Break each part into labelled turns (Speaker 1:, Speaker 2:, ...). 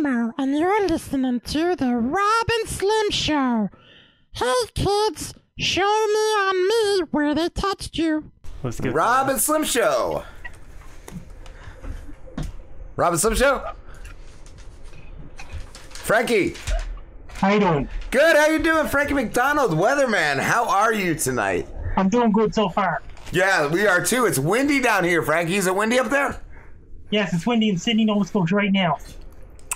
Speaker 1: Elmo, and you're listening to the Rob and Slim Show. Hey, kids, show me on me where they touched you.
Speaker 2: Let's get
Speaker 3: Rob and Slim Show. Rob and Slim Show. Frankie.
Speaker 4: How you doing?
Speaker 3: Good. How you doing, Frankie MacDonald, Weatherman? How are you tonight?
Speaker 4: I'm doing good so far.
Speaker 3: Yeah, we are too. It's windy down here, Frankie. Is it windy up there?
Speaker 4: Yes, it's windy in Sydney, Nova Scotia right now.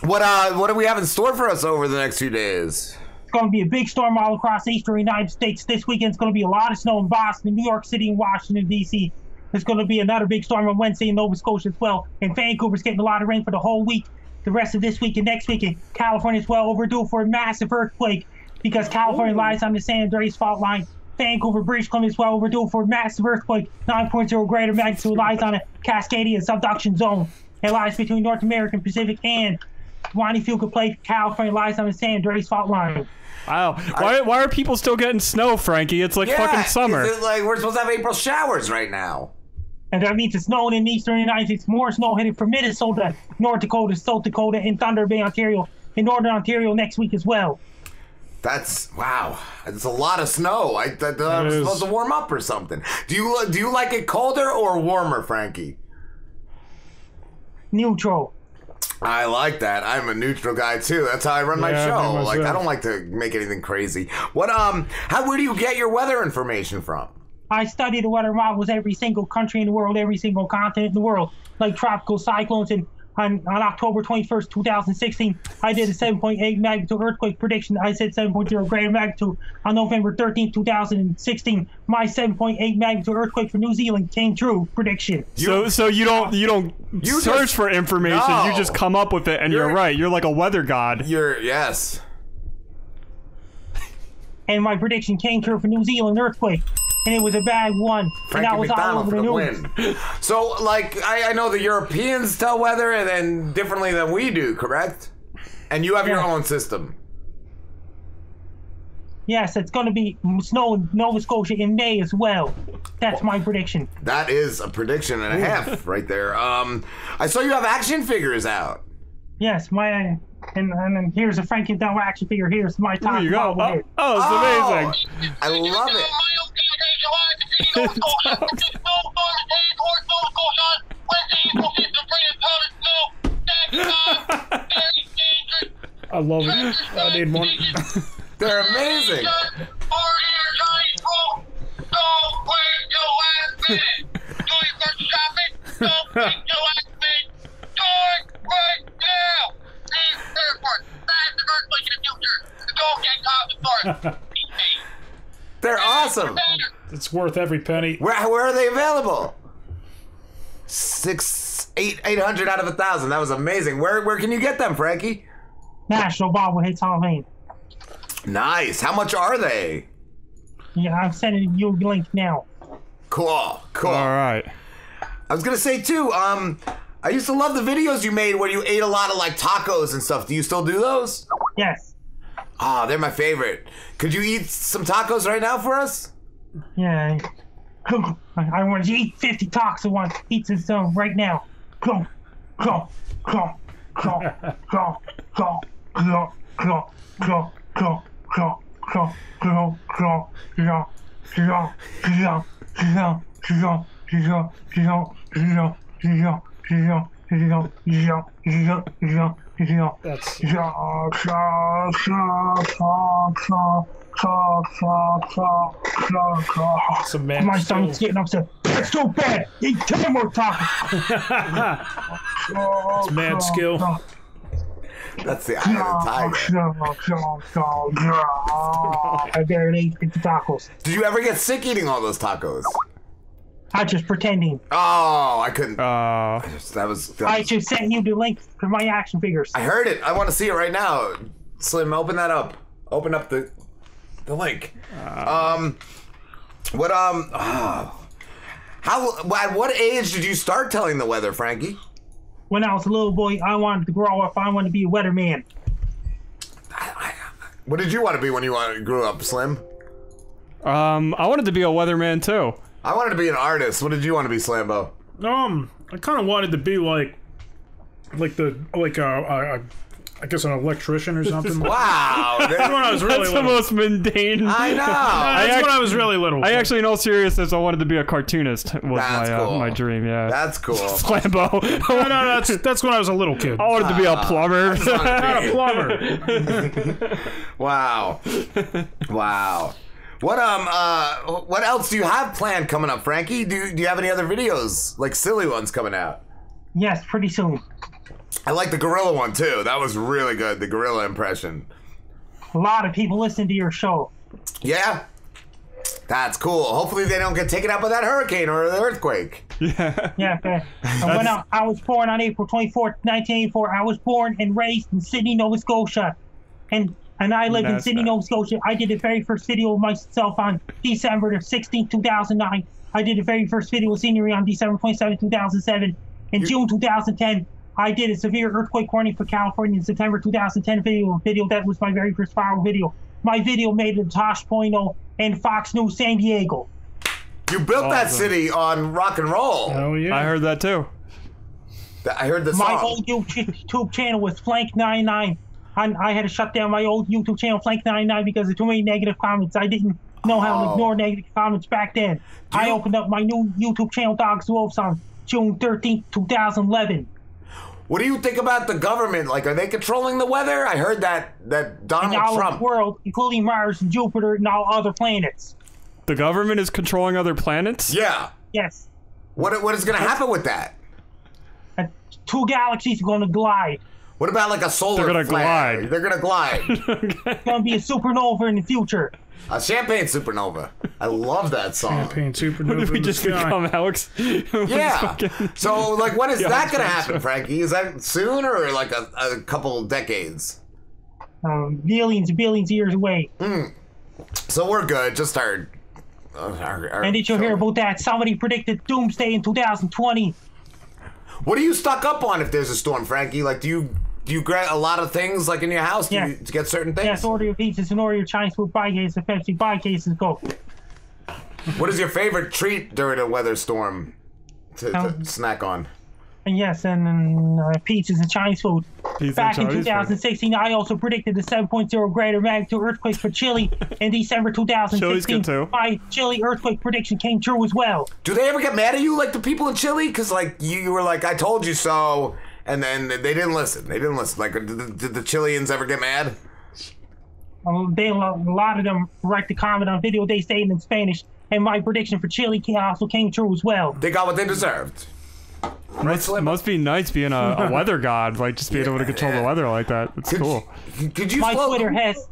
Speaker 3: What do we have in store for us over the next few days?
Speaker 4: It's going to be a big storm all across the eastern United States. This weekend, it's going to be a lot of snow in Boston, New York City, and Washington, D.C. There's going to be another big storm on Wednesday in Nova Scotia as well. And Vancouver's getting a lot of rain for the whole week. The rest of this week and next week, California is well overdue for a massive earthquake because California lies on the San Andreas fault line. Vancouver, British Columbia is well overdue for a massive earthquake. 9.0 greater magnitude lies on a Cascadian subduction zone. It lies between North American Pacific and Wanifuka Plate. California lies on the San Andreas fault line.
Speaker 2: Wow. Why are people still getting snow, Frankie? It's like fucking summer.
Speaker 3: Is it like we're supposed to have April showers right now?
Speaker 4: And that means it's snowing in the eastern United States. More snow headed from Minnesota, North Dakota, South Dakota, and Thunder Bay, Ontario, and Northern Ontario next week as well.
Speaker 3: That's wow. It's a lot of snow. I'm supposed to warm up or something. Do you like it colder or warmer, Frankie?
Speaker 4: Neutral.
Speaker 3: I like that. I'm a neutral guy too. That's how I run my show. Like I don't like to make anything crazy. Where do you get your weather information from?
Speaker 4: I study the weather models every single country in the world, every single continent in the world, like tropical cyclones. And on October 21st, 2016, I did a 7.8 magnitude earthquake prediction. I said 7.0 greater magnitude. On November 13th, 2016, my 7.8 magnitude earthquake for New Zealand came true prediction.
Speaker 2: So you don't search for information. No. You just come up with it, and you're right. You're like a weather god.
Speaker 3: Yes.
Speaker 4: And my prediction came true for New Zealand earthquake. And it was a bad one.
Speaker 3: Frankie
Speaker 4: and that was
Speaker 3: MacDonald
Speaker 4: all over the news.
Speaker 3: Win. So, like, I know the Europeans tell weather and then differently than we do, correct? And you have your own system.
Speaker 4: Yes, it's going to be snow in Nova Scotia in May as well. That's my prediction.
Speaker 3: That is a prediction and a half right there. I saw you have action figures out.
Speaker 4: Yes, and here's a Frankie MacDonald action figure. Here's my top.
Speaker 2: There you go. Oh, it's amazing.
Speaker 3: I love it.
Speaker 2: I love it. I need one.
Speaker 3: They're amazing. They're awesome.
Speaker 5: It's worth every penny.
Speaker 3: Where are they available? 800 out of 1,000. That was amazing. Where can you get them, Frankie?
Speaker 4: National Bobbleheads Hall of Fame.
Speaker 3: Nice. How much are they?
Speaker 4: Yeah, I'm sending you a link now.
Speaker 3: Cool.
Speaker 2: All right.
Speaker 3: I was gonna say too. I used to love the videos you made where you ate a lot of like tacos and stuff. Do you still do those?
Speaker 4: Yes.
Speaker 3: Ah, they're my favorite. Could you eat some tacos right now for us?
Speaker 4: Yeah. I want to eat 50 tacos. I want to eat some right now. Go. My stomach's getting upset. That's so bad. Eat 10 more tacos.
Speaker 5: It's mad skill.
Speaker 3: That's the eye of the tiger.
Speaker 4: I barely ate 50 tacos.
Speaker 3: Did you ever get sick eating all those tacos?
Speaker 4: I'm just pretending.
Speaker 3: Oh, I couldn't.
Speaker 4: I just sent you the link for my action figures.
Speaker 3: I heard it. I want to see it right now. Slim, open that up. Open up the link. At what age did you start telling the weather, Frankie?
Speaker 4: When I was a little boy, I wanted to grow up. I wanted to be a weatherman.
Speaker 3: What did you want to be when you grew up, Slim?
Speaker 2: I wanted to be a weatherman too.
Speaker 3: I wanted to be an artist. What did you want to be, Slambo?
Speaker 5: I kind of wanted to be like I guess an electrician or something.
Speaker 3: Wow.
Speaker 5: That's when I was really
Speaker 2: That's the
Speaker 5: little.
Speaker 2: most mundane.
Speaker 3: I know.
Speaker 5: That's when I was really little.
Speaker 2: I actually, in all seriousness, I wanted to be a cartoonist. Was
Speaker 3: That's cool.
Speaker 2: my dream. Yeah.
Speaker 3: That's cool.
Speaker 2: Flambeau.
Speaker 5: No, that's when I was a little kid.
Speaker 2: I wanted to be a plumber.
Speaker 5: Not a plumber.
Speaker 3: Wow. Wow. What else do you have planned coming up, Frankie? Do you have any other videos, like silly ones coming out?
Speaker 4: Yes, pretty soon.
Speaker 3: I like the gorilla one too. That was really good. The gorilla impression.
Speaker 4: A lot of people listen to your show.
Speaker 3: Yeah. That's cool. Hopefully they don't get taken out by that hurricane or the earthquake.
Speaker 4: Yeah, okay. I was born on April 24th, 1984. I was born and raised in Sydney, Nova Scotia. And I lived in Sydney, Nova Scotia. I did the very first video of myself on December 16th, 2009. I did the very first video of scenery on December 27th, 2007. In June 2010, I did a severe earthquake warning for California in September 2010 video. That was my very first viral video. My video made it to Tosh.0 and Fox News San Diego.
Speaker 3: You built that city on rock and roll.
Speaker 5: Oh yeah.
Speaker 2: I heard that too.
Speaker 3: I heard the song.
Speaker 4: My old YouTube channel was Flank99. I had to shut down my old YouTube channel, Flank99, because of too many negative comments. I didn't know how to ignore negative comments back then. I opened up my new YouTube channel, Dogs Wolves, on June 13th, 2011.
Speaker 3: What do you think about the government? Like, are they controlling the weather? I heard that Donald
Speaker 4: In all
Speaker 3: Trump.
Speaker 4: of the world, including Mars and Jupiter and all other planets.
Speaker 2: The government is controlling other planets?
Speaker 3: Yeah.
Speaker 4: Yes.
Speaker 3: What is going to happen with that?
Speaker 4: 2 galaxies are going to glide.
Speaker 3: What about like a solar
Speaker 2: They're gonna
Speaker 3: flare?
Speaker 2: glide.
Speaker 3: They're going to glide.
Speaker 4: It's going to be a supernova in the future.
Speaker 3: A champagne supernova. I love that song.
Speaker 5: Champagne supernova.
Speaker 2: What did we
Speaker 5: in the
Speaker 2: just
Speaker 5: sky.
Speaker 2: become, Alex?
Speaker 3: Yeah. So, like, when is
Speaker 2: Yeah,
Speaker 3: that going to happen, Frankie? Is that soon or like a couple decades?
Speaker 4: Billions and billions of years away.
Speaker 3: So we're good. Just our
Speaker 4: And did you hear about that? Somebody predicted doomsday in 2020.
Speaker 3: What are you stuck up on if there's a storm, Frankie? Like, do you get a lot of things like in your house? Do
Speaker 4: Yeah.
Speaker 3: you get certain things?
Speaker 4: Yes, order your pizzas and order your Chinese food, buy cases, Pepsi, buy cases, go.
Speaker 3: What is your favorite treat during a weather storm to snack on?
Speaker 4: And yes, and pizzas and Chinese food. Back in 2016, I also predicted the 7.0 greater magnitude earthquake for Chile in December 2016.
Speaker 2: Chile's good too.
Speaker 4: My Chile earthquake prediction came true as well.
Speaker 3: Do they ever get mad at you, like the people in Chile? Because like you were like, I told you so, and then they didn't listen. They didn't listen. Like, did the Chileans ever get mad?
Speaker 4: A lot of them write the comment on video they say it in Spanish, and my prediction for Chile also came true as well.
Speaker 3: They got what they deserved.
Speaker 2: Must be nice being a weather god, like just being able to control the weather like that. It's cool.
Speaker 3: Could you
Speaker 4: My
Speaker 3: float?
Speaker 4: Twitter has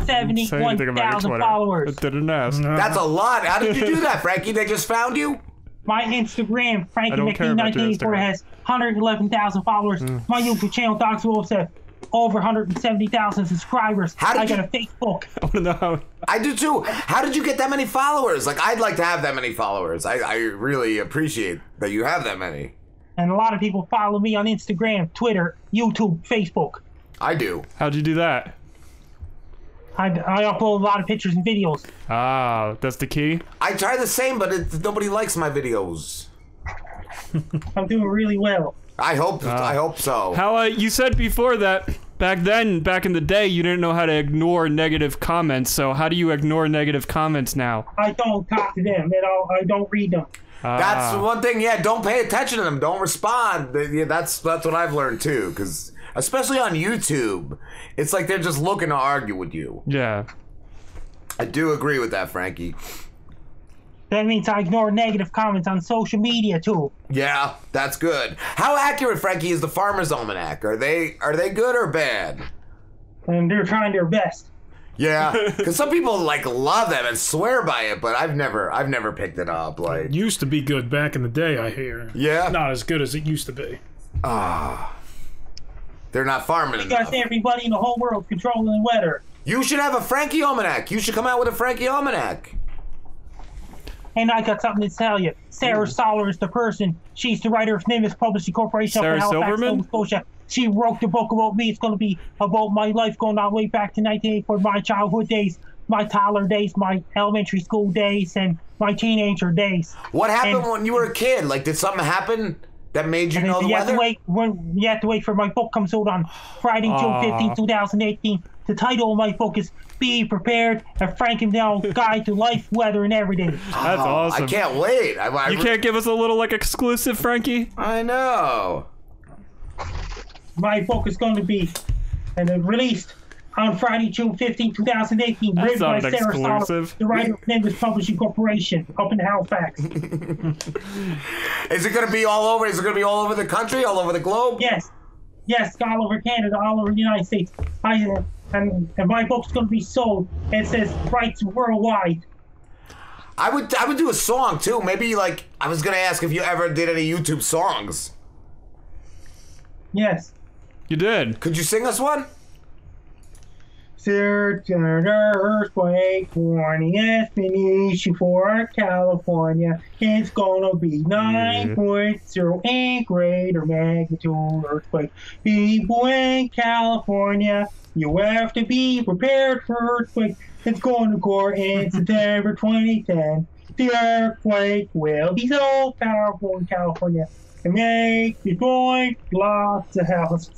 Speaker 2: Say anything about your
Speaker 4: 71,000
Speaker 2: Twitter.
Speaker 4: followers.
Speaker 2: I didn't ask.
Speaker 3: That's a lot. How did you do that, Frankie? They just found you?
Speaker 4: My Instagram, Frankie
Speaker 2: I don't care about your
Speaker 4: 1984,
Speaker 2: Instagram.
Speaker 4: has 111,000 followers. My YouTube channel, Dogs Wolves, has over 170,000 subscribers.
Speaker 3: How did
Speaker 4: I got
Speaker 3: you-
Speaker 4: a Facebook.
Speaker 2: I want to know how.
Speaker 3: I do too. How did you get that many followers? Like, I'd like to have that many followers. I really appreciate that you have that many.
Speaker 4: And a lot of people follow me on Instagram, Twitter, YouTube, Facebook.
Speaker 3: I do.
Speaker 2: How'd you do that?
Speaker 4: I upload a lot of pictures and videos.
Speaker 2: Ah, that's the key.
Speaker 3: I try the same, but nobody likes my videos.
Speaker 4: I'm doing really well.
Speaker 3: I hope so.
Speaker 2: How you said before that back in the day, you didn't know how to ignore negative comments. So how do you ignore negative comments now?
Speaker 4: I don't talk to them at all. I don't read them.
Speaker 3: That's one thing. Yeah, don't pay attention to them. Don't respond. Yeah, that's what I've learned too. Because especially on YouTube, it's like they're just looking to argue with you.
Speaker 2: Yeah.
Speaker 3: I do agree with that, Frankie.
Speaker 4: That means I ignore negative comments on social media too.
Speaker 3: Yeah, that's good. How accurate, Frankie, is the Farmer's Almanac? Are they good or bad?
Speaker 4: And they're trying their best.
Speaker 3: Yeah, because some people like love them and swear by it, but I've never picked it up. Like,
Speaker 5: It used to be good back in the day, I hear.
Speaker 3: Yeah?
Speaker 5: Not as good as it used to be.
Speaker 3: they're not farming
Speaker 4: Because
Speaker 3: enough.
Speaker 4: everybody in the whole world is controlling the weather.
Speaker 3: You should have a Frankie Almanac. You should come out with a Frankie Almanac.
Speaker 4: And I got something to tell you. Sarah Soller is the person. She's the writer of Nimbus Publishing Corporation
Speaker 2: Sarah
Speaker 4: up in Halifax,
Speaker 2: Silverman?
Speaker 4: Nova Scotia. She wrote the book about me. It's going to be about my life going all the way back to 1984, my childhood days, my toddler days, my elementary school days, and my teenager days.
Speaker 3: What happened
Speaker 4: And-
Speaker 3: when you were a kid? Like, did something happen That made you
Speaker 4: And
Speaker 3: know the
Speaker 4: you have
Speaker 3: weather?
Speaker 4: to wait. You have to wait for my book comes out on Friday, June 15, 2018. The title of my book is "Be Prepared: A Frankie Guide to Life, Weather, and Everything."
Speaker 2: That's awesome.
Speaker 3: I can't wait.
Speaker 2: You can't give us a little like exclusive, Frankie?
Speaker 3: I know.
Speaker 4: My book is going to be released on Friday, June 15, 2018.
Speaker 2: That's
Speaker 4: Written by
Speaker 2: not
Speaker 4: Sarah
Speaker 2: exclusive.
Speaker 4: Stoller, the writer of Nimbus Publishing Corporation, up in Halifax.
Speaker 3: Is it going to be all over? Is it going to be all over the country, all over the globe?
Speaker 4: Yes, all over Canada, all over the United States. And my book's going to be sold. It says rights worldwide.
Speaker 3: I would do a song too. Maybe like I was going to ask if you ever did any YouTube songs.
Speaker 4: Yes.
Speaker 2: You did.
Speaker 3: Could you sing us one?
Speaker 4: Search an earthquake warning explanation for California. It's gonna be 9.08 greater magnitude earthquake. People in California, you have to be prepared for earthquake. It's going to occur in September 2010. The earthquake will be so powerful in California and make destroy lots of houses.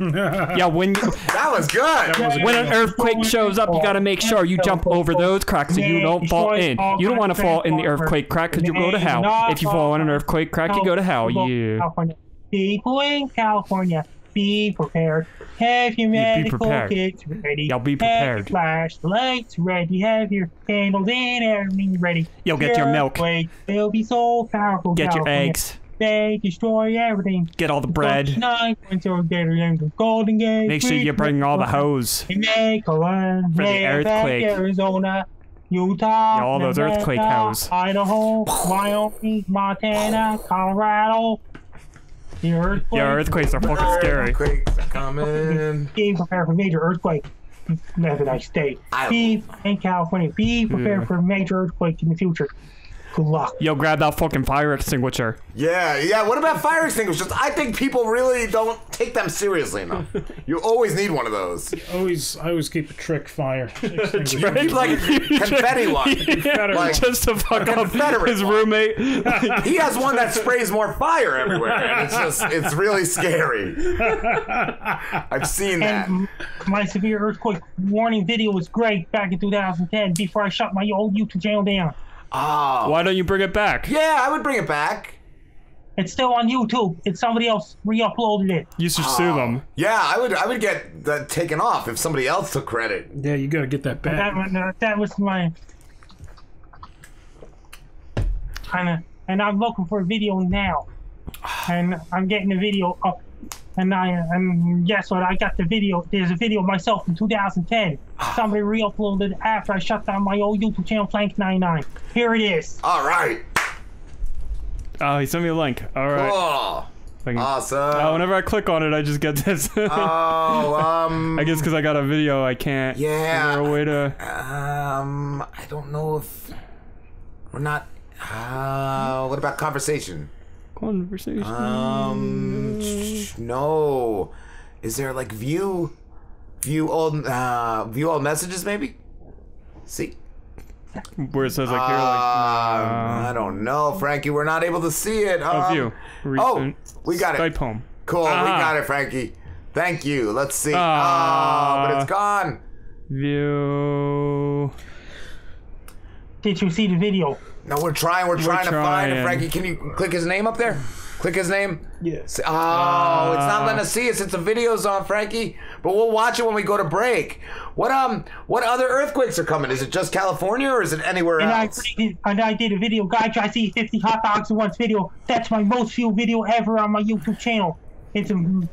Speaker 2: Yeah, when
Speaker 3: That was good.
Speaker 2: when an earthquake shows up, you gotta make sure you jump over those cracks so you don't fall in. You don't want to fall in the earthquake crack because you go to hell. If you fall in an earthquake crack, you go to hell. Yeah.
Speaker 4: People in California, be prepared. Have your medical
Speaker 2: prepared.
Speaker 4: kits ready.
Speaker 2: Y'all be
Speaker 4: Have
Speaker 2: prepared.
Speaker 4: your flashlights ready. Have your candles and everything ready.
Speaker 2: Yo, get your milk.
Speaker 4: Earthquake will be so powerful.
Speaker 2: Get your
Speaker 4: California.
Speaker 2: eggs.
Speaker 4: They destroy everything.
Speaker 2: Get all the bread.
Speaker 4: Golden Gate.
Speaker 2: Make sure you bring all the hose.
Speaker 4: For the
Speaker 2: earthquake.
Speaker 4: Arizona, Utah,
Speaker 2: Yeah, all those
Speaker 4: Nevada,
Speaker 2: earthquake hose.
Speaker 4: Idaho, Wyoming, Montana, Colorado. The earthquake.
Speaker 2: Yeah, earthquakes are fucking scary.
Speaker 3: Earthquakes are coming.
Speaker 4: Being prepared for major earthquake. Have a nice day. Be in California. Be prepared for a major earthquake in the future. Good luck.
Speaker 2: Yo, grab that fucking fire extinguisher.
Speaker 3: Yeah. What about fire extinguishers? I think people really don't take them seriously enough. You always need one of those.
Speaker 5: I always keep a trick fire.
Speaker 3: You need like a confetti one. Like,
Speaker 2: Just to fuck up
Speaker 3: Confederate
Speaker 2: his
Speaker 3: one.
Speaker 2: roommate.
Speaker 3: he has one that sprays more fire everywhere. And it's really scary. I've seen that.
Speaker 4: And my severe earthquake warning video was great back in 2010 before I shut my old YouTube channel down.
Speaker 3: Oh.
Speaker 2: Why don't you bring it back?
Speaker 3: Yeah, I would bring it back.
Speaker 4: It's still on YouTube. It's somebody else re-uploaded it.
Speaker 2: You should sue them.
Speaker 3: Yeah, I would get that taken off if somebody else took credit.
Speaker 5: Yeah, you gotta get that back.
Speaker 4: That was my kind of, and I'm looking for a video now, and I'm getting the video up, and guess what? I got the video. There's a video of myself from 2010. Somebody re-uploaded after I shut down my old YouTube channel, Plank99. Here it is.
Speaker 3: All right.
Speaker 2: Oh, he sent me a link. All right.
Speaker 3: Cool. Awesome.
Speaker 2: Whenever I click on it, I just get this. I guess because I got a video, I can't.
Speaker 3: Yeah.
Speaker 2: Is there a way to?
Speaker 3: I don't know if we're not. What about conversation?
Speaker 2: Conversation.
Speaker 3: No. Is there like view all messages maybe? See.
Speaker 2: Where it says like here, like.
Speaker 3: I don't know, Frankie. We're not able to see it.
Speaker 2: View. Recent.
Speaker 3: We got
Speaker 2: Skype
Speaker 3: it.
Speaker 2: home.
Speaker 3: Cool. We got it, Frankie. Thank you. Let's see. But it's gone.
Speaker 2: View.
Speaker 4: Did you see the video?
Speaker 3: No, we're trying. We're trying to find it,
Speaker 2: trying.
Speaker 3: Frankie. Can you click his name up there? Click his name.
Speaker 5: Yes.
Speaker 3: It's not letting us see it since the video's on, Frankie. But we'll watch it when we go to break. What other earthquakes are coming? Is it just California or is it anywhere else?
Speaker 4: I did a video guide. I see 50 hot dogs in one video. That's my most viewed video ever on my YouTube channel. It's on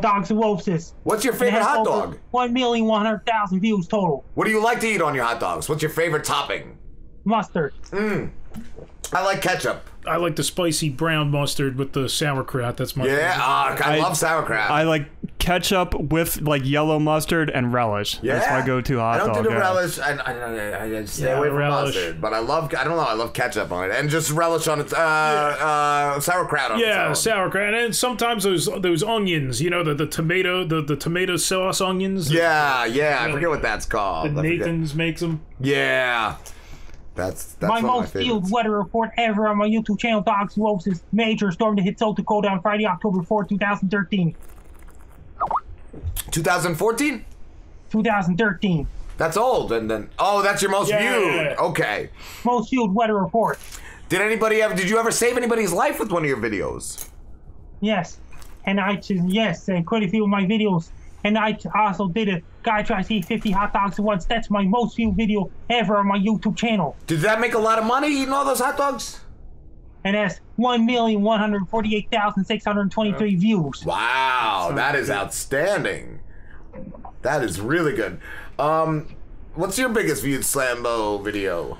Speaker 4: Dogs and Wolves.
Speaker 3: What's your favorite hot dog?
Speaker 4: 1,100,000 views total.
Speaker 3: What do you like to eat on your hot dogs? What's your favorite topping?
Speaker 4: Mustard.
Speaker 3: I like ketchup.
Speaker 5: I like the spicy brown mustard with the sauerkraut. That's my
Speaker 3: Yeah,
Speaker 5: favorite.
Speaker 3: I love sauerkraut.
Speaker 2: I like ketchup with like yellow mustard and relish.
Speaker 3: Yeah.
Speaker 2: That's my go-to hot dog.
Speaker 3: I don't do the
Speaker 2: yeah.
Speaker 3: relish. I stay away from
Speaker 5: relish.
Speaker 3: mustard. But I love ketchup on it. And just relish on it. Sauerkraut on
Speaker 5: Yeah,
Speaker 3: its own.
Speaker 5: sauerkraut, and sometimes those onions, you know, the tomato sauce onions.
Speaker 3: Yeah, I forget what that's called.
Speaker 5: that
Speaker 3: I forget.
Speaker 5: Nathan's makes them.
Speaker 3: Yeah. That's
Speaker 4: my
Speaker 3: one of
Speaker 4: most
Speaker 3: my
Speaker 4: viewed
Speaker 3: favorites.
Speaker 4: weather report ever on my YouTube channel, Dogs Who Hosts, is major storm that hit South Dakota on Friday, October 4, 2013.
Speaker 3: 2014?
Speaker 4: 2013.
Speaker 3: That's old, and then that's your most viewed.
Speaker 5: Yeah.
Speaker 3: Okay.
Speaker 4: Most viewed weather report.
Speaker 3: Did you ever save anybody's life with one of your videos?
Speaker 4: Yes. And quite a few of my videos. And I also did a guy tries to eat 50 hot dogs at once. That's my most viewed video ever on my YouTube channel.
Speaker 3: Did that make a lot of money eating all those hot dogs?
Speaker 4: And that's 1,148,623 views.
Speaker 3: Wow, that is outstanding. That is really good. What's your biggest viewed Slambo video?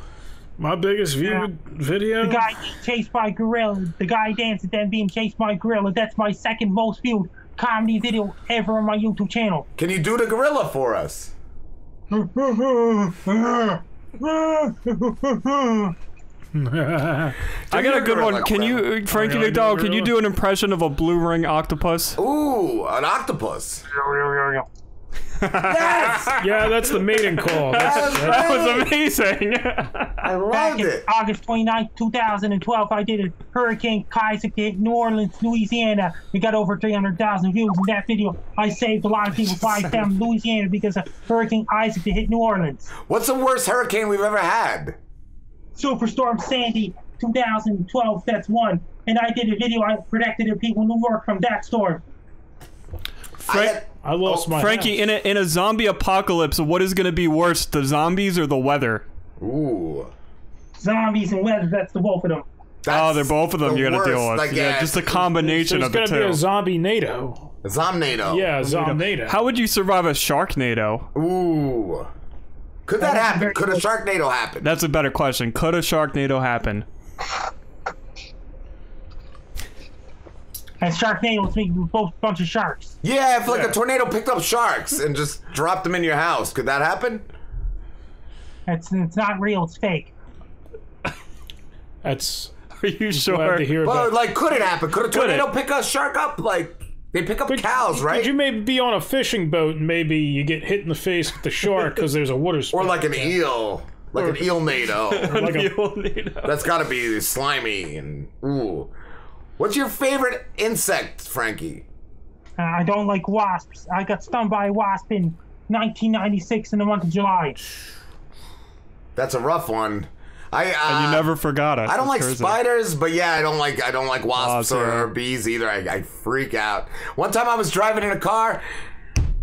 Speaker 5: My biggest viewed video?
Speaker 4: The guy being chased by gorilla. The guy dancing then being chased by gorilla. That's my second most viewed comedy video ever on my YouTube channel.
Speaker 3: Can you do the gorilla for us?
Speaker 2: I got a good one. Can you, Frankie MacDonald, can you do an impression of a blue ring octopus?
Speaker 3: Ooh, an octopus. Yes!
Speaker 5: Yeah, that's the mating call.
Speaker 2: That was amazing.
Speaker 3: I loved
Speaker 4: Back in
Speaker 3: it.
Speaker 4: August 29, 2012, I did a Hurricane Isaac hit New Orleans, Louisiana. We got over 300,000 views in that video. I saved a lot of people's lives down in Louisiana because of Hurricane Isaac that hit New Orleans.
Speaker 3: What's the worst hurricane we've ever had?
Speaker 4: Superstorm Sandy, 2012, that's one. And I did a video, I protected the people in New York from that storm.
Speaker 5: I lost my
Speaker 2: Frankie,
Speaker 5: house.
Speaker 2: in a zombie apocalypse, what is going to be worse, the zombies or the weather?
Speaker 3: Ooh.
Speaker 4: Zombies and weather, that's the both of them.
Speaker 2: They're both of them you got to deal with.
Speaker 3: Like,
Speaker 2: yeah, just a combination of the
Speaker 5: There's gonna be a
Speaker 2: two.
Speaker 5: zombie NATO.
Speaker 3: A Zomnado.
Speaker 5: Yeah, a Zomnado.
Speaker 2: How would you survive a sharknado?
Speaker 3: Ooh. Could that happen? Could a Sharknado happen?
Speaker 2: That's a better question. Could a sharknado happen?
Speaker 4: And Sharknado's making both a bunch of sharks.
Speaker 3: Yeah, if like a tornado picked up sharks and just dropped them in your house, could that happen?
Speaker 4: It's not real, it's fake.
Speaker 5: That's
Speaker 2: Are you
Speaker 5: glad
Speaker 2: sure?
Speaker 5: to hear
Speaker 3: Well,
Speaker 5: about.
Speaker 3: like, could it happen? Could a tornado
Speaker 2: it?
Speaker 3: pick a shark up? Like, they pick up cows, right?
Speaker 5: Could you maybe be on a fishing boat and maybe you get hit in the face with the shark because there's a water
Speaker 3: Or
Speaker 5: spout?
Speaker 3: like an eel. Like an eel-nado.
Speaker 5: Like a-
Speaker 3: That's gotta be slimy and ooh. What's your favorite insect, Frankie?
Speaker 4: I don't like wasps. I got stung by a wasp in 1996 in the month of July.
Speaker 3: That's a rough one.
Speaker 2: And you never forgot it.
Speaker 3: I don't like
Speaker 2: That's crazy.
Speaker 3: spiders, but yeah, I don't like wasps
Speaker 2: Wasps, yeah.
Speaker 3: or bees either. I freak out. One time I was driving in a car,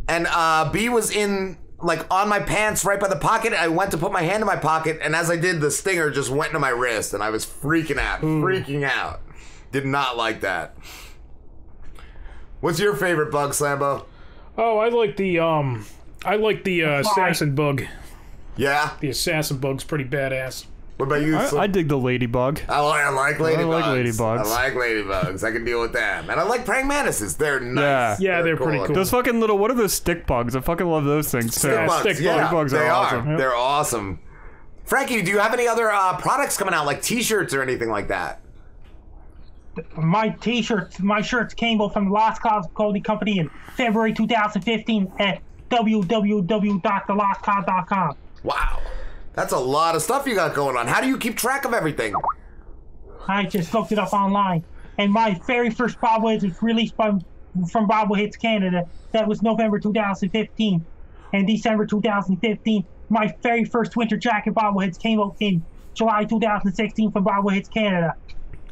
Speaker 3: and a bee was in on my pants right by the pocket. I went to put my hand in my pocket, and as I did, the stinger just went into my wrist, and I was freaking out. Did not like that. What's your favorite bug, Slambo?
Speaker 5: Oh, I like the assassin bug.
Speaker 3: Yeah.
Speaker 5: The assassin bug's pretty badass.
Speaker 3: What about you?
Speaker 2: I dig the ladybug.
Speaker 3: I like ladybugs.
Speaker 2: I like ladybugs.
Speaker 3: I like ladybugs. I can deal with them. And I like praying mantises. They're nice.
Speaker 5: Yeah, they're pretty cool.
Speaker 2: Those fucking little, what are those stick bugs? I fucking love those things too.
Speaker 3: Stick bugs.
Speaker 5: stick
Speaker 3: Yeah,
Speaker 2: bugs
Speaker 3: they
Speaker 2: are
Speaker 3: are.
Speaker 2: awesome. Yep.
Speaker 3: They're awesome. Frankie, do you have any other products coming out, like T-shirts or anything like that?
Speaker 4: My shirts came out from the Lost Cause Clothing Company in February 2015 at www.thelostcause.com.
Speaker 3: Wow. That's a lot of stuff you got going on. How do you keep track of everything?
Speaker 4: I just looked it up online. And my very first bobblehead was released from Bobbleheads Canada. That was November 2015. And December 2015, my very first winter jacket bobbleheads came out in July 2016 from Bobbleheads Canada.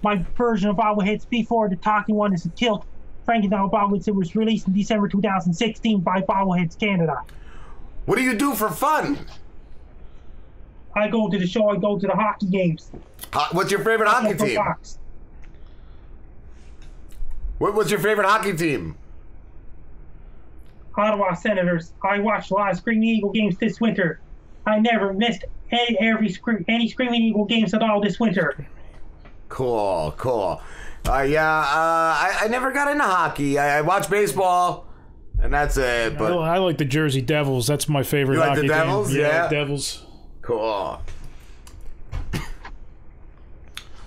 Speaker 4: My version of bobbleheads before the talking one is a tilt Frankie bobbleheads. It was released in December 2016 by Bobbleheads Canada.
Speaker 3: What do you do for fun?
Speaker 4: I go to the show, I go to the hockey games.
Speaker 3: What's your favorite hockey team? What's your favorite hockey team?
Speaker 4: Ottawa Senators. I watched a lot of Screaming Eagle games this winter. I never missed any Screaming Eagle games at all this winter.
Speaker 3: Cool. I never got into hockey. I watch baseball, and that's it. But
Speaker 5: I like the Jersey Devils. That's my favorite
Speaker 3: You like
Speaker 5: hockey
Speaker 3: the Devils?
Speaker 5: team.
Speaker 3: Yeah.
Speaker 5: Devils.
Speaker 3: cool.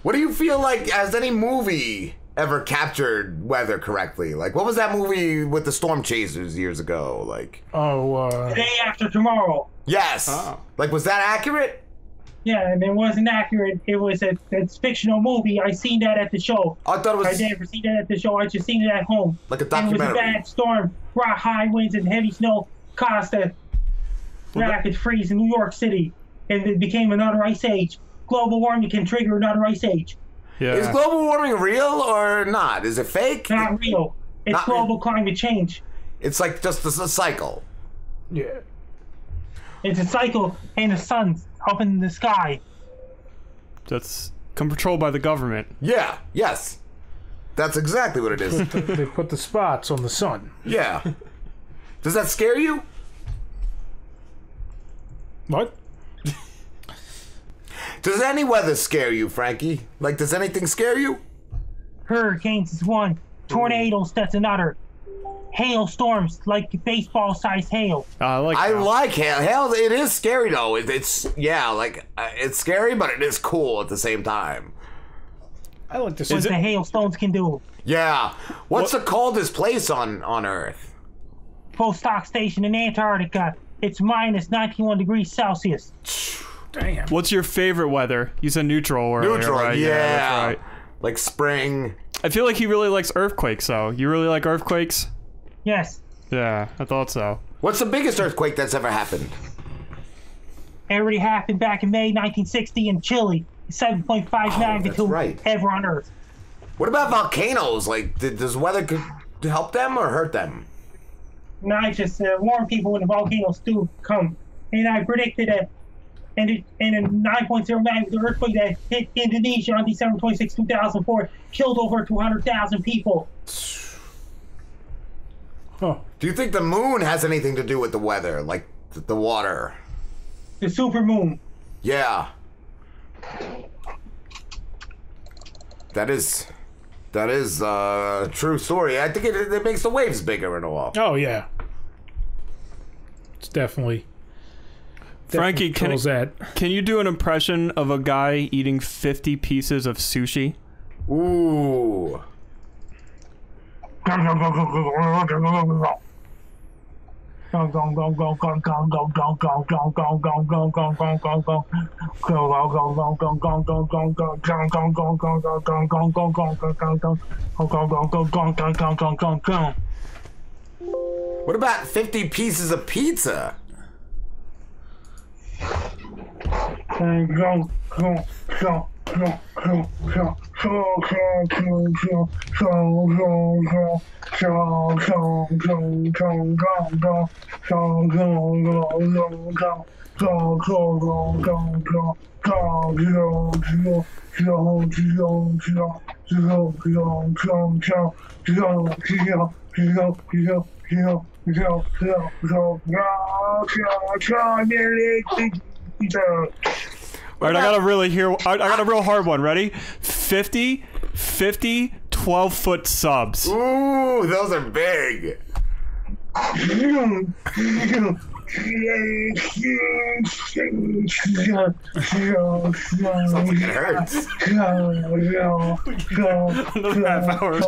Speaker 3: What do you feel like, has any movie ever captured weather correctly? Like, what was that movie with the storm chasers years ago? Like,
Speaker 5: Oh,
Speaker 4: Day After Tomorrow.
Speaker 3: yes.
Speaker 2: Oh.
Speaker 3: Like, was that accurate?
Speaker 4: Yeah, and it wasn't accurate. It was it's fictional movie. I seen that at the show.
Speaker 3: I thought it was
Speaker 4: I never seen that at the show. I just seen it at home.
Speaker 3: like a
Speaker 4: And it was a
Speaker 3: documentary.
Speaker 4: bad storm, brought high winds and heavy snow, caused a rapid freeze in New York City, and it became another ice age. Global warming can trigger another ice age.
Speaker 2: Yeah.
Speaker 3: Is global warming real or not? Is it fake?
Speaker 4: Not real. It's
Speaker 3: Not
Speaker 4: global climate change.
Speaker 3: It's like just a cycle.
Speaker 5: Yeah.
Speaker 4: It's a cycle, and the sun's up in the sky.
Speaker 2: That's controlled by the government.
Speaker 3: Yeah. Yes. That's exactly what it is.
Speaker 5: They put the spots on the sun.
Speaker 3: Yeah. Does that scare you?
Speaker 5: What?
Speaker 3: Does any weather scare you, Frankie? Like, does anything scare you?
Speaker 4: Hurricanes is one. Tornadoes, that's another. Hailstorms, like baseball-sized hail.
Speaker 2: I like
Speaker 3: I
Speaker 2: that.
Speaker 3: like hail. Hail, it is scary though. It's yeah, like it's scary, but it is cool at the same time.
Speaker 5: I like to
Speaker 4: What
Speaker 5: see.
Speaker 4: the hailstones can do.
Speaker 3: Yeah. What's the coldest place on Earth?
Speaker 4: Postock Station in Antarctica. It's minus 91 degrees Celsius.
Speaker 5: Damn.
Speaker 2: What's your favorite weather? You said neutral earlier,
Speaker 3: Neutral.
Speaker 2: right?
Speaker 3: Yeah.
Speaker 2: That's right.
Speaker 3: Like spring.
Speaker 2: I feel like he really likes earthquakes, though. You really like earthquakes?
Speaker 4: Yes.
Speaker 2: Yeah, I thought so.
Speaker 3: What's the biggest earthquake that's ever happened?
Speaker 4: It already happened back in May 1960 in Chile. 7.5 magnitude
Speaker 3: right.
Speaker 4: ever on Earth.
Speaker 3: What about volcanoes? Like, does weather help them or hurt them?
Speaker 4: And I just warn people when the volcanoes do come. And I predicted that and a 9.0 magnitude earthquake that hit Indonesia on December 26, 2004 killed over 200,000 people.
Speaker 5: Huh.
Speaker 3: Do you think the moon has anything to do with the weather? Like the water?
Speaker 4: The supermoon.
Speaker 3: Yeah. That is a true story. I think it makes the waves bigger and all.
Speaker 5: Oh yeah. It's definitely.
Speaker 2: Frankie,
Speaker 5: controls that.
Speaker 2: can you do an impression of a guy eating 50 pieces of sushi?
Speaker 3: Ooh. What about 50 pieces of pizza?
Speaker 2: All right, I got a real hard one. Ready? 50, 12-foot subs.
Speaker 3: Ooh, those are big. Sounds like it hurts.
Speaker 2: Another half hour.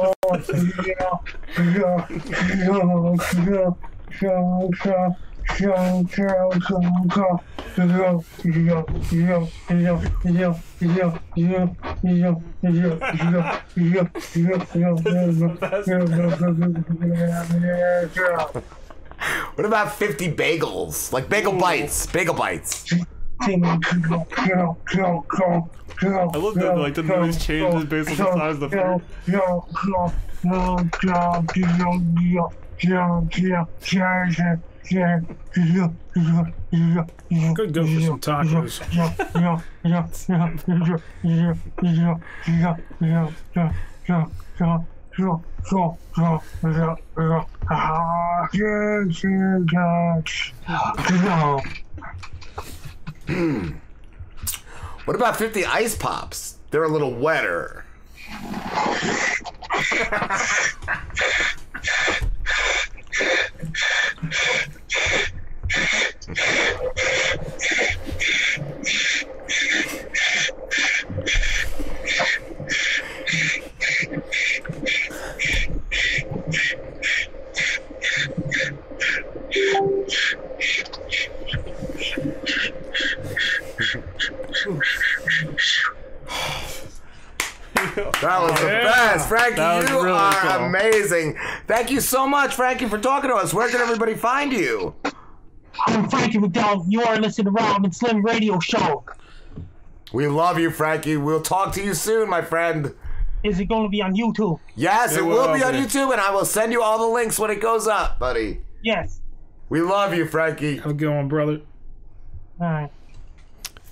Speaker 3: What about 50 bagels? Like bagel bites. Bagel bites.
Speaker 2: I love that like the noise changes based on the size of the food.
Speaker 5: Could go for some tacos.
Speaker 3: What about 50 ice pops? They're a little wetter. Frankie,
Speaker 2: That was
Speaker 3: you
Speaker 2: really
Speaker 3: are
Speaker 2: cool.
Speaker 3: amazing. Thank you so much, Frankie, for talking to us. Where can everybody find you?
Speaker 4: I'm Frankie MacDonald. You are listening to Rob and Slim Radio Show.
Speaker 3: We love you, Frankie. We'll talk to you soon, my friend.
Speaker 4: Is it going to be on YouTube?
Speaker 3: Yes, it will be on
Speaker 5: be.
Speaker 3: YouTube, and I will send you all the links when it goes up, buddy.
Speaker 4: Yes.
Speaker 3: We love you, Frankie.
Speaker 5: Have a good one, brother.
Speaker 4: All right.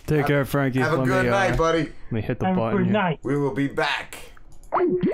Speaker 2: Take care, Frankie.
Speaker 3: Have a good night, buddy.
Speaker 2: Let me hit the
Speaker 4: Have a
Speaker 2: button
Speaker 4: good
Speaker 2: here.
Speaker 4: night.
Speaker 3: We will be back.